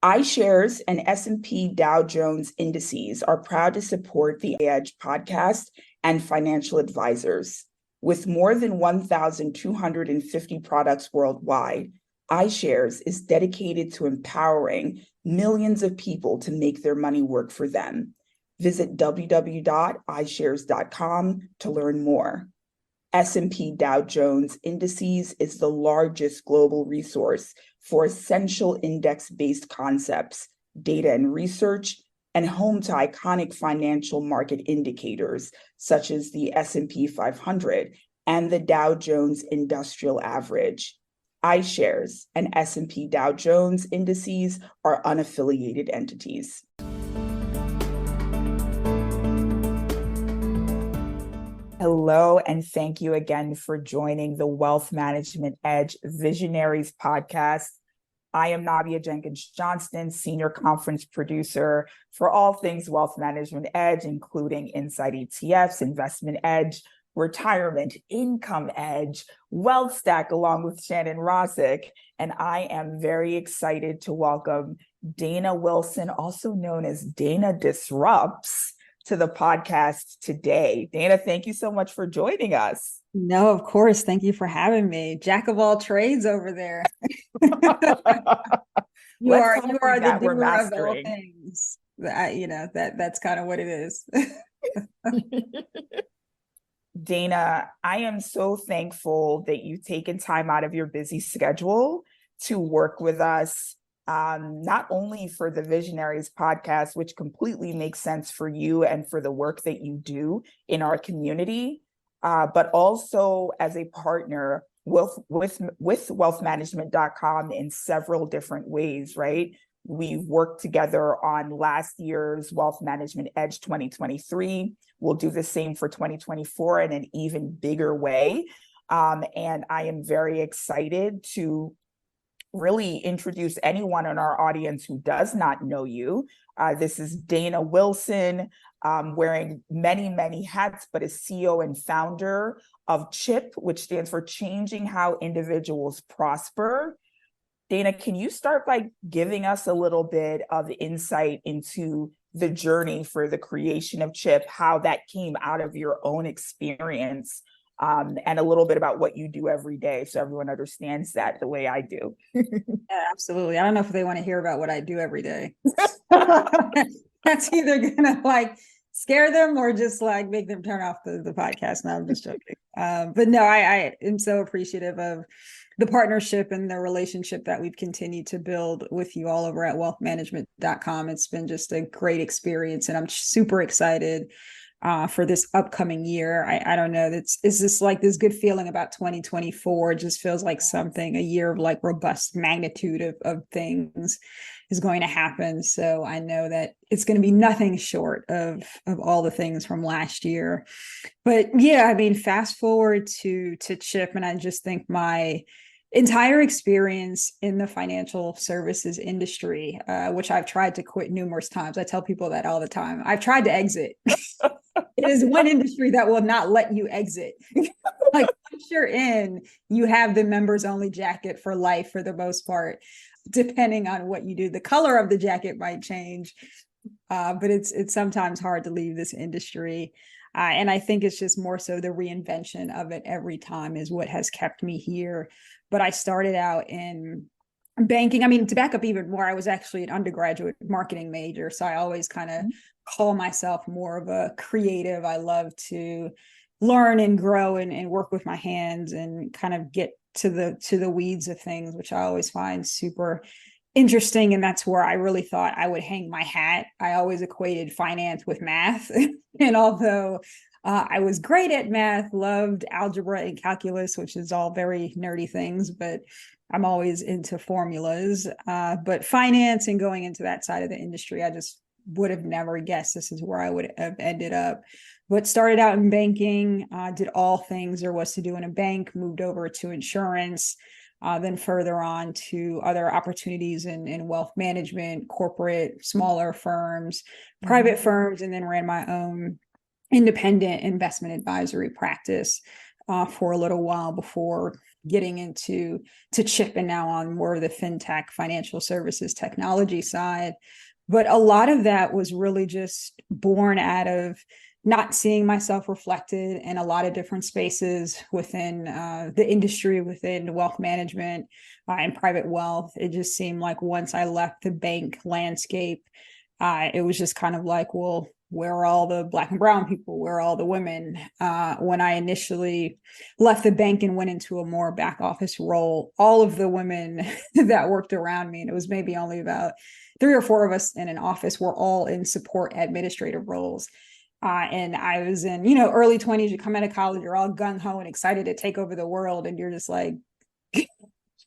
iShares and S&P Dow Jones indices are proud to support the EDGE podcast and financial advisors. With more than 1,250 products worldwide, iShares is dedicated to empowering millions of people to make their money work for them. Visit www.ishares.com to learn more. S&P Dow Jones Indices is the largest global resource for essential index-based concepts, data and research, and home to iconic financial market indicators such as the S&P 500 and the Dow Jones Industrial Average. iShares and S&P Dow Jones Indices are unaffiliated entities. Hello, and thank you again for joining the Wealth Management EDGE Visionaries podcast. I am Nabia Jenkins-Johnston, Senior Conference Producer for all things Wealth Management EDGE, including Insight ETFs, Investment EDGE, Retirement Income EDGE, Wealth Stack, along with Shannon Rosick. And I am very excited to welcome Dana Wilson, also known as Dana Disrupts, to the podcast today. Dana, thank you so much for joining us. No, of course. Thank you for having me. Jack of all trades over there. You are the doer of all things. That's kind of what it is. Dana, I am so thankful that you've taken time out of your busy schedule to work with us. Not only for the Visionaries podcast, which completely makes sense for you and for the work that you do in our community, but also as a partner with WealthManagement.com in several different ways, right? We've worked together on last year's Wealth Management EDGE 2023. We'll do the same for 2024 in an even bigger way. And I am very excited to really introduce anyone in our audience who does not know you. This is Dana Wilson, wearing many, many hats, but is CEO and founder of CHIP, which stands for Changing How Individuals Prosper. Dana, can you start by giving us a little bit of insight into the journey for the creation of CHIP, how that came out of your own experience, and a little bit about what you do every day so everyone understands that the way I do. Yeah, absolutely. I don't know if they want to hear about what I do every day. That's either going to scare them or just make them turn off the podcast. No, I'm just joking. But no, I am so appreciative of the partnership and the relationship that we've continued to build with you all over at wealthmanagement.com. It's been just a great experience, and I'm super excited for this upcoming year. I don't know, it's just this good feeling about 2024. It just feels like a year of robust magnitude of things is going to happen. So I know that it's going to be nothing short of all the things from last year. But yeah, I mean, fast forward to CHIP, and I just think my entire experience in the financial services industry, which I've tried to quit numerous times. I tell people that all the time. I've tried to exit. It is one industry that will not let you exit. Once you're in, you have the members only jacket for life for the most part, depending on what you do. The color of the jacket might change, but it's sometimes hard to leave this industry. And I think it's just more so the reinvention of it every time is what has kept me here. But I started out in banking. I mean, to back up even more, I was actually an undergraduate marketing major. So I always kind of call myself more of a creative. I love to learn and grow and work with my hands and kind of get to the weeds of things, which I always find super interesting. And that's where I really thought I would hang my hat. I always equated finance with math. And although I was great at math, loved algebra and calculus, which is all very nerdy things, but I'm always into formulas. But finance and going into that side of the industry, I just would have never guessed this is where I would have ended up. But started out in banking, did all things there was to do in a bank, moved over to insurance, then further on to other opportunities in wealth management, corporate, smaller firms, private firms, and then ran my own independent investment advisory practice for a little while before getting into Chip and now on more of the fintech financial services technology side. But a lot of that was really just born out of not seeing myself reflected in a lot of different spaces within the industry, within wealth management and private wealth. It just seemed like once I left the bank landscape, it was just kind of like, well, where are all the Black and brown people? Where are all the women? When I initially left the bank and went into a more back office role, all of the women that worked around me, and it was maybe only about 3 or 4 of us in an office, were all in support administrative roles. And I was in, early 20s, you come out of college, you're all gung-ho and excited to take over the world. And you're just like,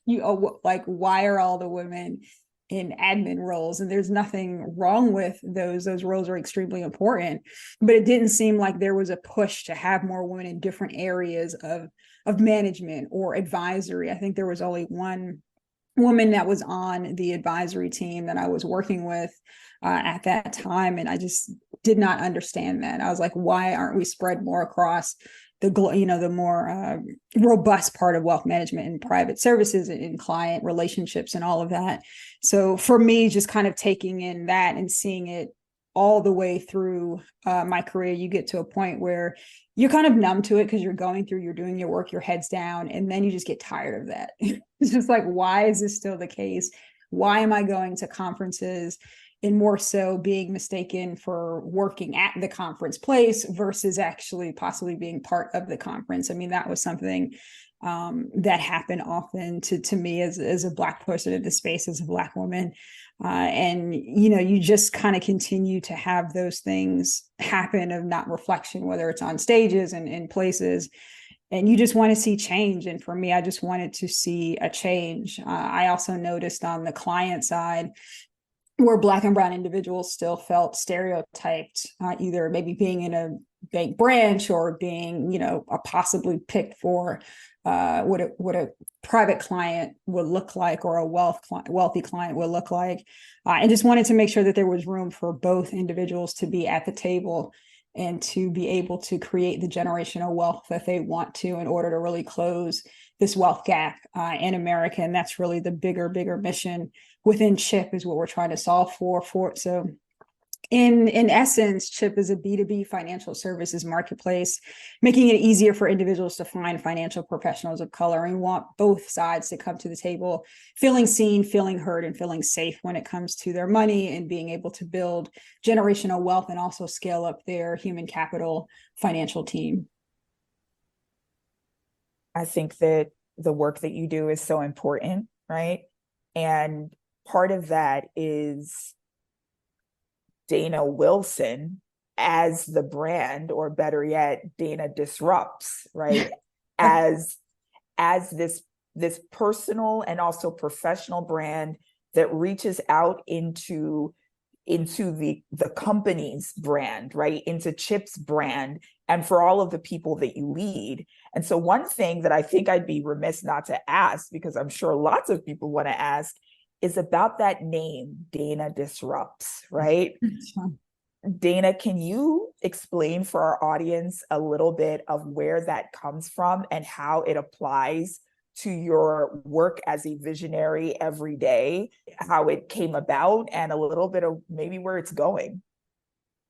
why are all the women in admin roles? And there's nothing wrong with those roles are extremely important, but it didn't seem like there was a push to have more women in different areas of management or advisory. I think there was only one woman that was on the advisory team that I was working with at that time. And I just did not understand that. I was like, why aren't we spread more across the more robust part of wealth management and private services and client relationships and all of that. So for me, just kind of taking in that and seeing it all the way through my career, you get to a point where you're kind of numb to it because you're doing your work, your head's down, and then you just get tired of that. It's just like, why is this still the case? Why am I going to conferences and more so being mistaken for working at the conference place versus actually possibly being part of the conference? I mean, that was something that happened often to me as a Black person in the space, as a Black woman. And, you just kind of continue to have those things happen of not reflection, whether it's on stages and in places, and you just want to see change. And for me, I just wanted to see a change. I also noticed on the client side, where Black and brown individuals still felt stereotyped, either maybe being in a bank branch or being, possibly picked for what a private client would look like, or a wealthy client would look like. And just wanted to make sure that there was room for both individuals to be at the table and to be able to create the generational wealth that they want to in order to really close this wealth gap in America. And that's really the bigger mission within CHIP, is what we're trying to solve for. So in essence, CHIP is a B2B financial services marketplace, making it easier for individuals to find financial professionals of color. And we want both sides to come to the table feeling seen, feeling heard, and feeling safe when it comes to their money, and being able to build generational wealth and also scale up their human capital financial team. I think that the work that you do is so important, right? And part of that is Dana Wilson as the brand, or better yet, Dana Disrupts, right? as this personal and also professional brand that reaches out into the company's brand, right? Into CHIP's brand, and for all of the people that you lead. And so one thing that I think I'd be remiss not to ask, because I'm sure lots of people want to ask, is about that name, Dana Disrupts, right? Dana, can you explain for our audience a little bit of where that comes from and how it applies to your work as a visionary every day, how it came about, and a little bit of maybe where it's going?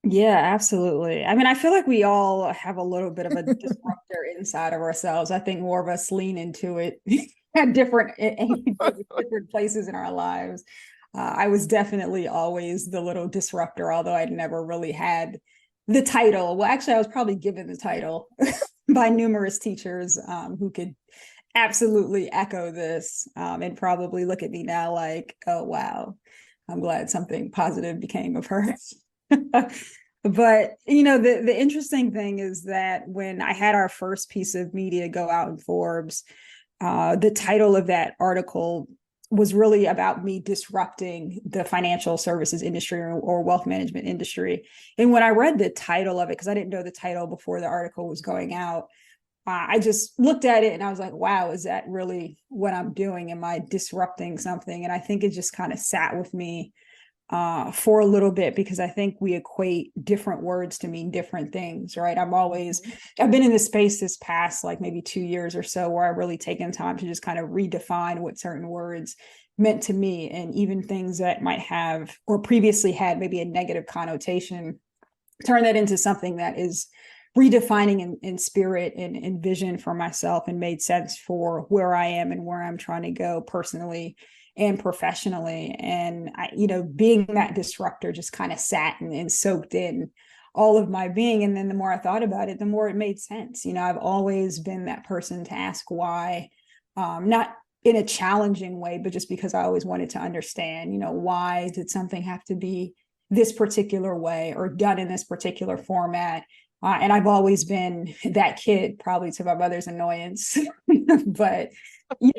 Yeah, absolutely. I mean, I feel like we all have a little bit of a disruptor inside of ourselves. I think more of us lean into it at different places in our lives. I was definitely always the little disruptor, although I'd never really had the title. Well, actually, I was probably given the title by numerous teachers who could absolutely echo this and probably look at me now like, oh, wow, I'm glad something positive became of her. But, the interesting thing is that when I had our first piece of media go out in Forbes, the title of that article was really about me disrupting the financial services industry or wealth management industry. And when I read the title of it, because I didn't know the title before the article was going out, I just looked at it and I was like, wow, is that really what I'm doing? Am I disrupting something? And I think it just kind of sat with me for a little bit, because I think we equate different words to mean different things, right? I've been in this space this past like maybe 2 years or so where I've really taken time to just kind of redefine what certain words meant to me, and even things that might have or previously had maybe a negative connotation, turn that into something that is redefining in spirit and in vision for myself, and made sense for where I am and where I'm trying to go personally and professionally. And being that disruptor just kind of sat and soaked in all of my being. And then the more I thought about it, the more it made sense. I've always been that person to ask why, not in a challenging way, but just because I always wanted to understand, why did something have to be this particular way or done in this particular format? And I've always been that kid, probably to my mother's annoyance. But,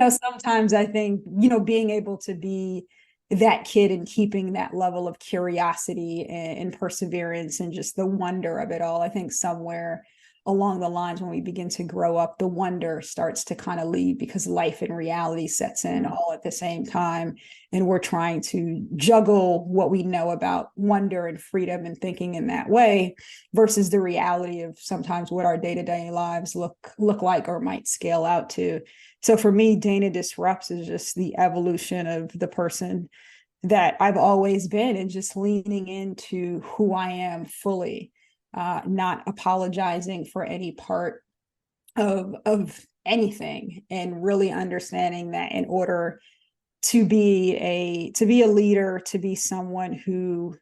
sometimes I think, being able to be that kid and keeping that level of curiosity and perseverance and just the wonder of it all, I think somewhere along the lines when we begin to grow up, the wonder starts to kind of leave, because life and reality sets in all at the same time. And we're trying to juggle what we know about wonder and freedom and thinking in that way versus the reality of sometimes what our day-to-day lives look like or might scale out to. So for me, Dana Disrupts is just the evolution of the person that I've always been, and just leaning into who I am fully. Not apologizing for any part of anything, and really understanding that in order to be a leader, to be someone who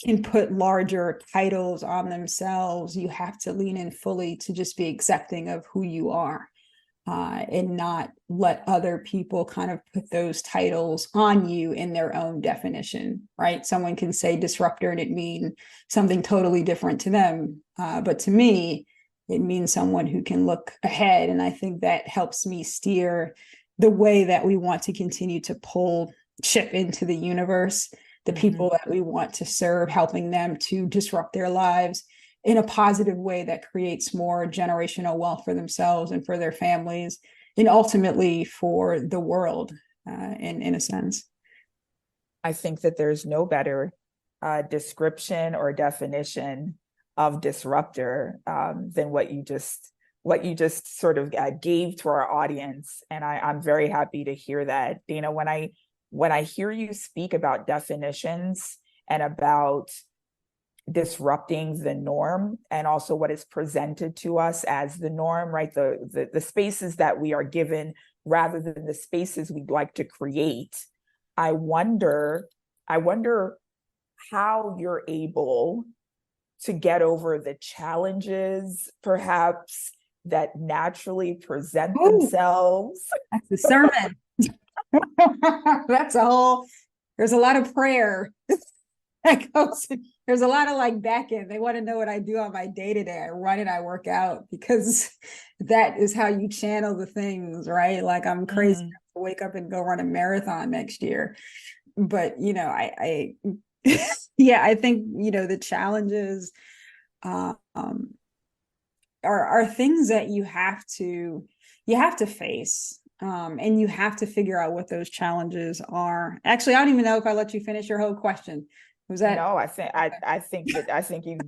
can put larger titles on themselves, you have to lean in fully to just be accepting of who you are. And not let other people kind of put those titles on you in their own definition, right? Someone can say disruptor and it mean something totally different to them. But to me, it means someone who can look ahead. And I think that helps me steer the way that we want to continue to ship into the universe, the people that we want to serve, helping them to disrupt their lives in a positive way that creates more generational wealth for themselves and for their families, and ultimately for the world, in a sense. I think that there's no better description or definition of disruptor than what you just sort of gave to our audience. And I'm very happy to hear that. Dana, when I hear you speak about definitions and about disrupting the norm, and also what is presented to us as the norm, right? The spaces that we are given rather than the spaces we'd like to create. I wonder how you're able to get over the challenges, perhaps, that naturally present themselves. That's the sermon. There's a lot of prayer that goes. There's a lot of like back end. They want to know what I do on my day-to-day. I run and I work out, because that is how you channel the things, right? Like, I'm crazy to wake up and go run a marathon next year. But, I I think, the challenges are things that you have to face. And you have to figure out what those challenges are. Actually, I don't even know if I let you finish your whole question. Was that? No, I think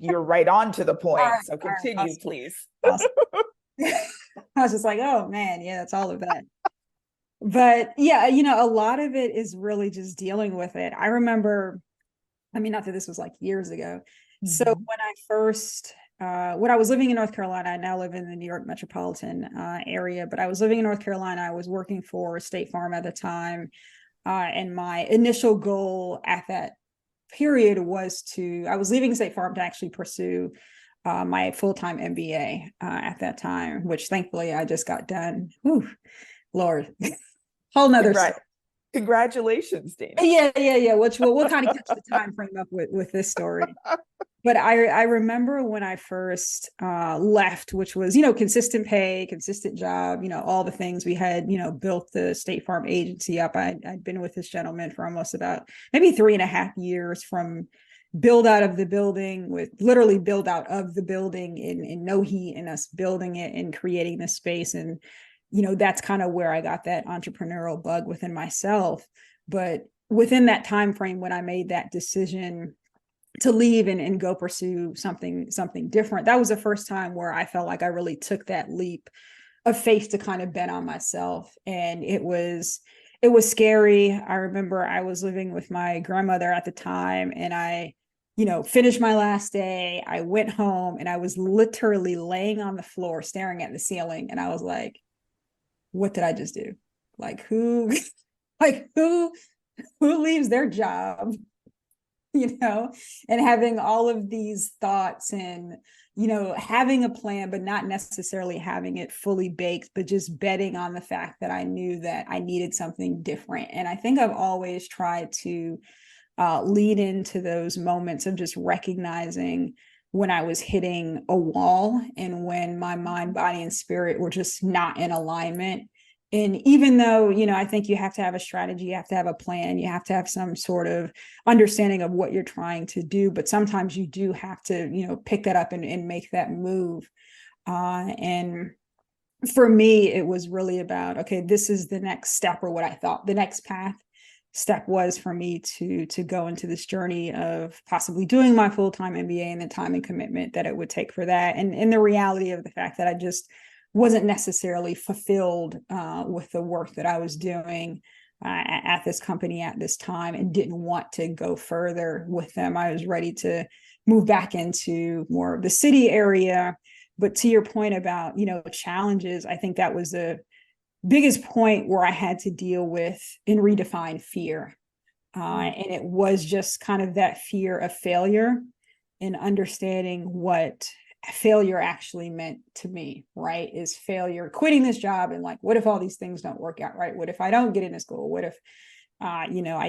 you're right on to the point. Right, so continue, right, awesome. Please. Awesome. I was just like, oh man, yeah, that's all of that. But yeah, a lot of it is really just dealing with it. I remember, not that this was like years ago. So when I was living in North Carolina, I now live in the New York metropolitan area, but I was living in North Carolina. I was working for State Farm at the time. And my initial goal at that period was I was leaving State Farm to actually pursue my full-time MBA at that time, which thankfully I just got done. Whew, Lord, whole nother story. Congratulations, Dana. Yeah. Which we'll kind of catch the time frame up with this story. But I remember when I first left, which was, consistent pay, consistent job, all the things we had, built the State Farm agency up. I'd been with this gentleman for almost about maybe 3.5 years, from build out of the building, with literally build out of the building in no heat, and us building it and creating this space. And, that's kind of where I got that entrepreneurial bug within myself. But within that time frame, when I made that decision to leave and go pursue something different, that was the first time where I felt like I really took that leap of faith to kind of bet on myself. And it was scary. I remember I was living with my grandmother at the time, and I, finished my last day. I went home and I was literally laying on the floor staring at the ceiling, and I was like, what did I just do? Like, who leaves their job, and having all of these thoughts, and having a plan, but not necessarily having it fully baked, but just betting on the fact that I knew that I needed something different. And I think I've always tried to lead into those moments of just recognizing when I was hitting a wall and when my mind, body, and spirit were just not in alignment. And even though, I think you have to have a strategy, you have to have a plan, you have to have some sort of understanding of what you're trying to do, but sometimes you do have to, pick that up and make that move. And for me, it was really about, okay, this is the next step, or what I thought the next step was for me to go into this journey of possibly doing my full-time MBA, and the time and commitment that it would take for that. And the reality of the fact that I just wasn't necessarily fulfilled with the work that I was doing at this company at this time, and didn't want to go further with them. I was ready to move back into more of the city area. But to your point about, challenges, I think that was the biggest point where I had to deal with and redefine fear. And it was just kind of that fear of failure, and understanding what failure actually meant to me, right? Is failure quitting this job, and like, what if all these things don't work out, right? What if I don't get into school? What if, I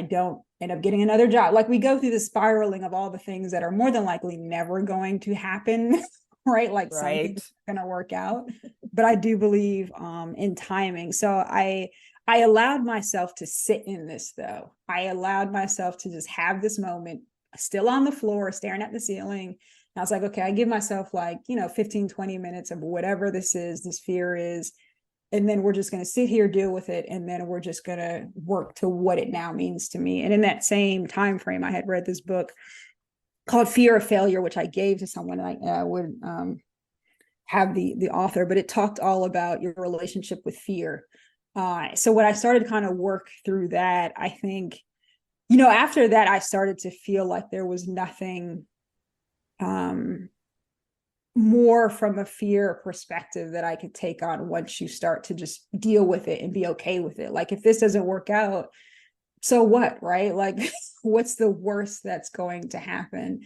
don't end up getting another job? Like, we go through the spiraling of all the things that are more than likely never going to happen, right? Like, some things are going to work out, but I do believe in timing. So I allowed myself to sit in this, though. I allowed myself to just have this moment, still on the floor, staring at the ceiling. I was like, okay, I give myself 15, 20 minutes of whatever this fear is. And then we're just going to sit here, deal with it. And then we're just going to work to what it now means to me. And in that same time frame, I had read this book called Fear of Failure, which I gave to someone. I would have the author, but it talked all about your relationship with fear. So when I started kind of work through that, I think, after that, I started to feel like there was nothing more from a fear perspective that I could take on once you start to just deal with it and be okay with it. Like, if this doesn't work out, so what, right? Like, what's the worst that's going to happen?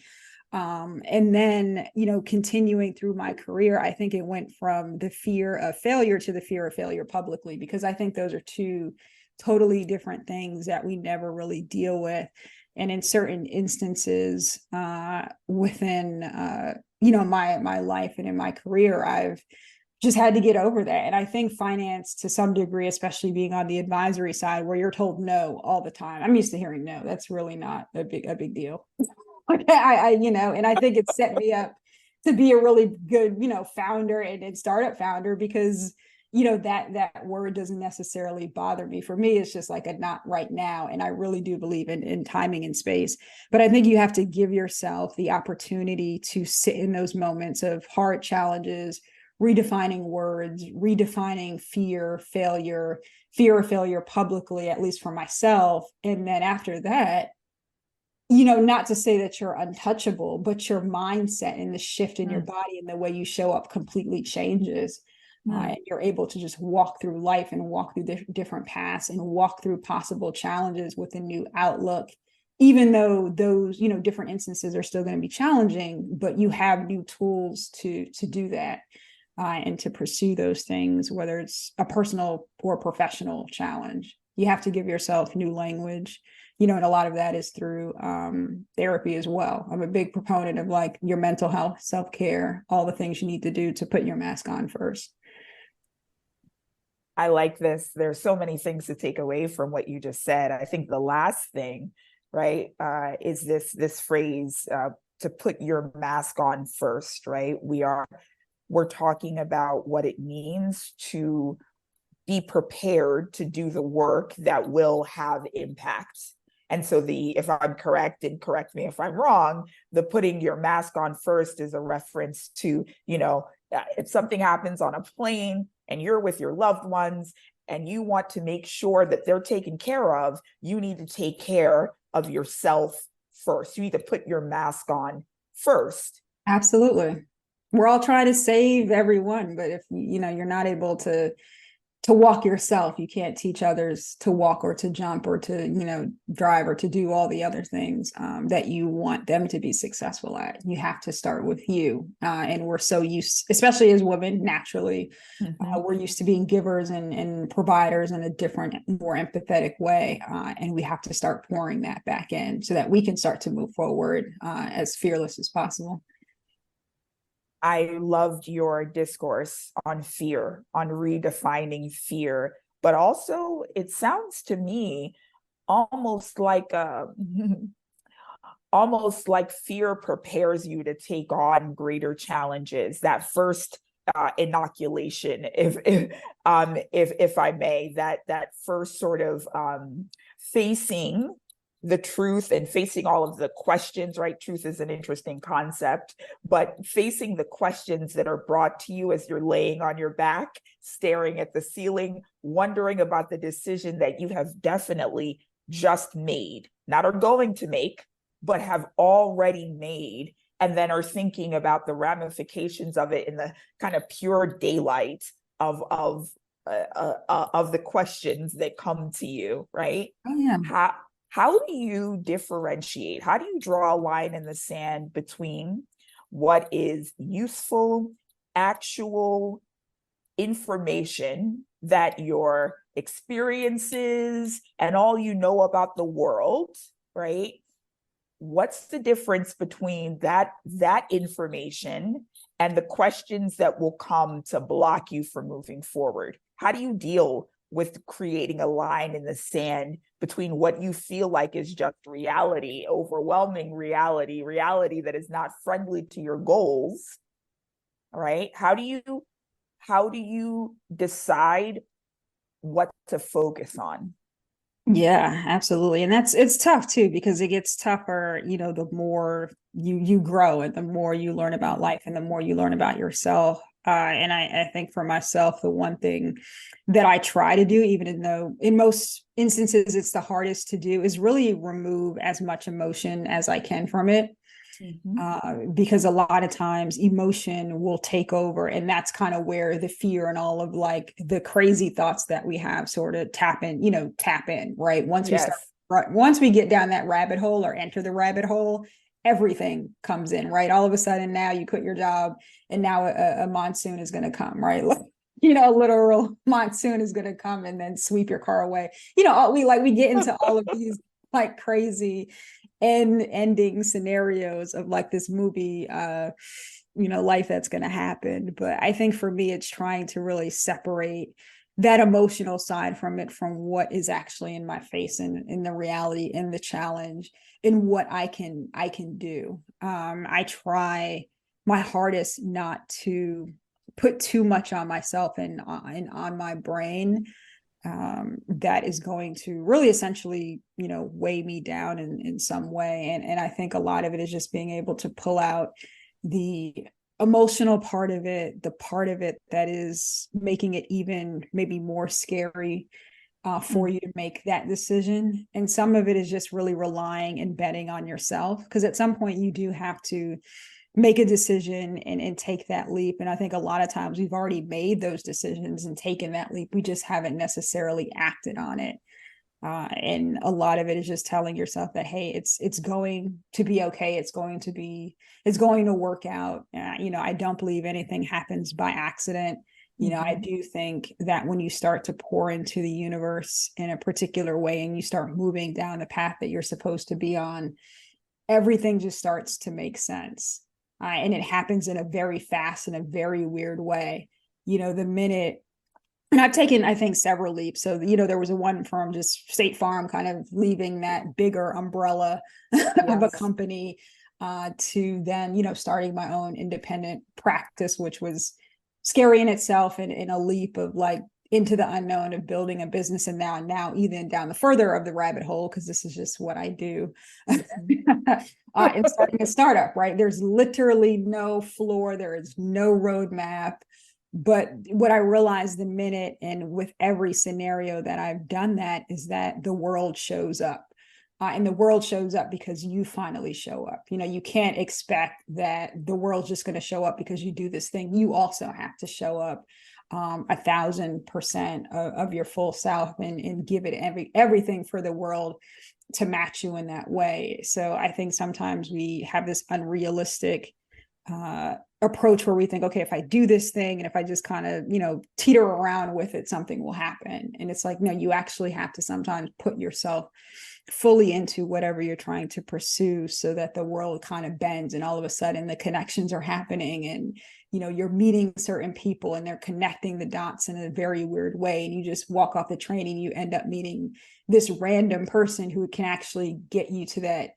And then, continuing through my career, I think it went from the fear of failure to the fear of failure publicly, because I think those are two totally different things that we never really deal with. And in certain instances within, my life and in my career, I've just had to get over that. And I think finance, to some degree, especially being on the advisory side, where you're told no all the time. I'm used to hearing no. That's really not a big deal. And I think it set me up to be a really good, founder and startup founder, because that word doesn't necessarily bother me. For me, it's just like a not right now. And I really do believe in timing and space. But I think you have to give yourself the opportunity to sit in those moments of hard challenges, redefining words, redefining fear of failure publicly, at least for myself. And then after that, not to say that you're untouchable, but your mindset and the shift in your body and the way you show up completely changes. And you're able to just walk through life and walk through different paths and walk through possible challenges with a new outlook, even though those, different instances are still going to be challenging, but you have new tools to do that and to pursue those things, whether it's a personal or professional challenge. You have to give yourself new language, and a lot of that is through therapy as well. I'm a big proponent of like your mental health, self-care, all the things you need to do to put your mask on first. I like this. There's so many things to take away from what you just said. I think the last thing, right, is this phrase to put your mask on first, right? We're talking about what it means to be prepared to do the work that will have impact. And so if I'm correct, and correct me if I'm wrong, the putting your mask on first is a reference to, if something happens on a plane and you're with your loved ones and you want to make sure that they're taken care of, you need to take care of yourself first. You need to put your mask on first. Absolutely. We're all trying to save everyone, but if you're not able to walk yourself, you can't teach others to walk or to jump or to drive or to do all the other things that you want them to be successful at. You have to start with you, and we're so used, especially as women, naturally, we're used to being givers and providers in a different, more empathetic way, and we have to start pouring that back in so that we can start to move forward as fearless as possible. I loved your discourse on fear, on redefining fear, but also it sounds to me almost like fear prepares you to take on greater challenges. That first inoculation, if I may, that first sort of facing the truth and facing all of the questions, right? Truth is an interesting concept, but facing the questions that are brought to you as you're laying on your back, staring at the ceiling, wondering about the decision that you have definitely just made, not are going to make, but have already made, and then are thinking about the ramifications of it in the kind of pure daylight of the questions that come to you, right? Oh, yeah. How do you differentiate? How do you draw a line in the sand between what is useful, actual information that your experiences and all you know about the world, right? What's the difference between that information and the questions that will come to block you from moving forward? How do you deal with creating a line in the sand between what you feel like is just reality, overwhelming reality that is not friendly to your goals, right? How do you decide what to focus on? Yeah, absolutely. And it's tough too, because it gets tougher, the more you grow and the more you learn about life and the more you learn about yourself. And I think for myself, the one thing that I try to do, even though in most instances it's the hardest to do, is really remove as much emotion as I can from it. Because a lot of times emotion will take over, and that's kind of where the fear and all of like the crazy thoughts that we have sort of tap in, right? Once we get down that rabbit hole or enter the rabbit hole, everything comes in, right? All of a sudden now you quit your job and now a monsoon is going to come, right? A literal monsoon is going to come and then sweep your car away. We get into all of these like crazy ending scenarios of like this movie, life that's going to happen. But I think for me, it's trying to really separate that emotional side from what is actually in my face and in the reality, in the challenge, in what I can do. I try my hardest not to put too much on myself and on my brain. That is going to really essentially, weigh me down in some way. And I think a lot of it is just being able to pull out the emotional part of it, the part of it that is making it even maybe more scary for you to make that decision. And some of it is just really relying and betting on yourself, because at some point you do have to make a decision and take that leap. And I think a lot of times we've already made those decisions and taken that leap. We just haven't necessarily acted on it. And a lot of it is just telling yourself that, hey, it's going to be okay. It's going to work out. I don't believe anything happens by accident. I do think that when you start to pour into the universe in a particular way and you start moving down the path that you're supposed to be on, everything just starts to make sense. And it happens in a very fast and a very weird way. The minute, and I've taken, I think, several leaps. So, there was one from just State Farm kind of leaving that bigger umbrella of a company to then, starting my own independent practice, which was scary in itself and a leap of like into the unknown of building a business, and now even down the further of the rabbit hole, because this is just what I do, and starting a startup, right? There's literally no floor, there is no roadmap. But what I realized the minute, and with every scenario that I've done that, is that the world shows up. And the world shows up because you finally show up. You can't expect that the world's just going to show up because you do this thing. You also have to show up 1,000% of your full self, and give it everything for the world to match you in that way. So I think sometimes we have this unrealistic approach where we think, okay, if I do this thing and if I just kind of, teeter around with it, something will happen. And it's like, no, you actually have to sometimes put yourself fully into whatever you're trying to pursue, so that the world kind of bends, and all of a sudden the connections are happening, and you're meeting certain people and they're connecting the dots in a very weird way, and you just walk off the train and you end up meeting this random person who can actually get you to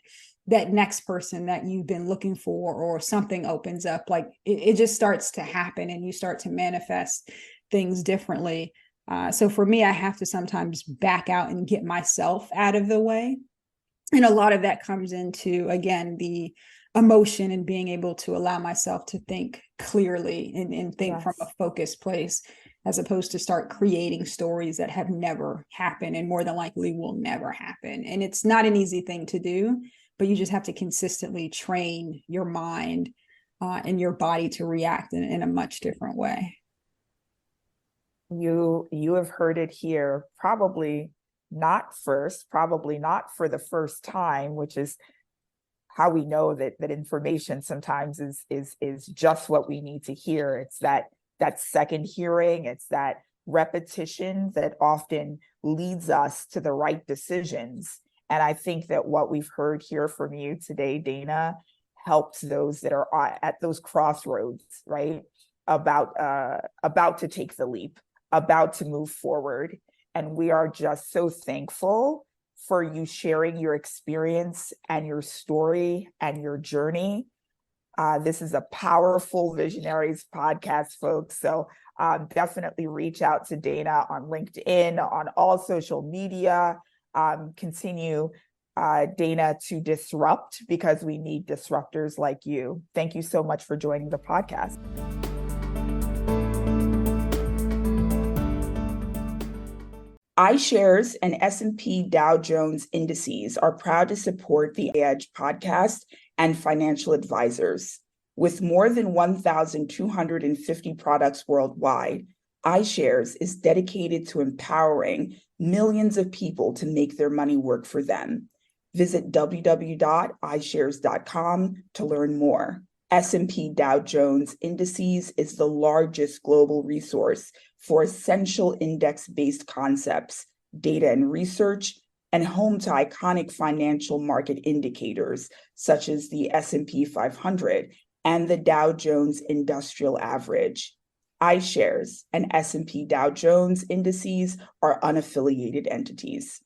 that next person that you've been looking for, or something opens up. Like it just starts to happen, and you start to manifest things differently. So for me, I have to sometimes back out and get myself out of the way. And a lot of that comes into, again, the emotion and being able to allow myself to think clearly and think from a focused place, as opposed to start creating stories that have never happened and more than likely will never happen. And it's not an easy thing to do, but you just have to consistently train your mind and your body to react in a much different way. You have heard it here, probably not for the first time, which is how we know that information sometimes is just what we need to hear. It's that second hearing, it's that repetition that often leads us to the right decisions. And I think that what we've heard here from you today, Dana, helps those that are at those crossroads, right? About to take the leap, about to move forward. And we are just so thankful for you sharing your experience and your story and your journey. This is a powerful Visionaries podcast, folks. So definitely reach out to Dana on LinkedIn, on all social media. Continue, Dana, to disrupt, because we need disruptors like you. Thank you so much for joining the podcast. iShares and S&P Dow Jones indices are proud to support the EDGE podcast and financial advisors. With more than 1,250 products worldwide, iShares is dedicated to empowering millions of people to make their money work for them. Visit www.ishares.com to learn more. S&P Dow Jones Indices is the largest global resource for essential index-based concepts, data and research, and home to iconic financial market indicators such as the S&P 500 and the Dow Jones Industrial Average. iShares and S&P Dow Jones Indices are unaffiliated entities.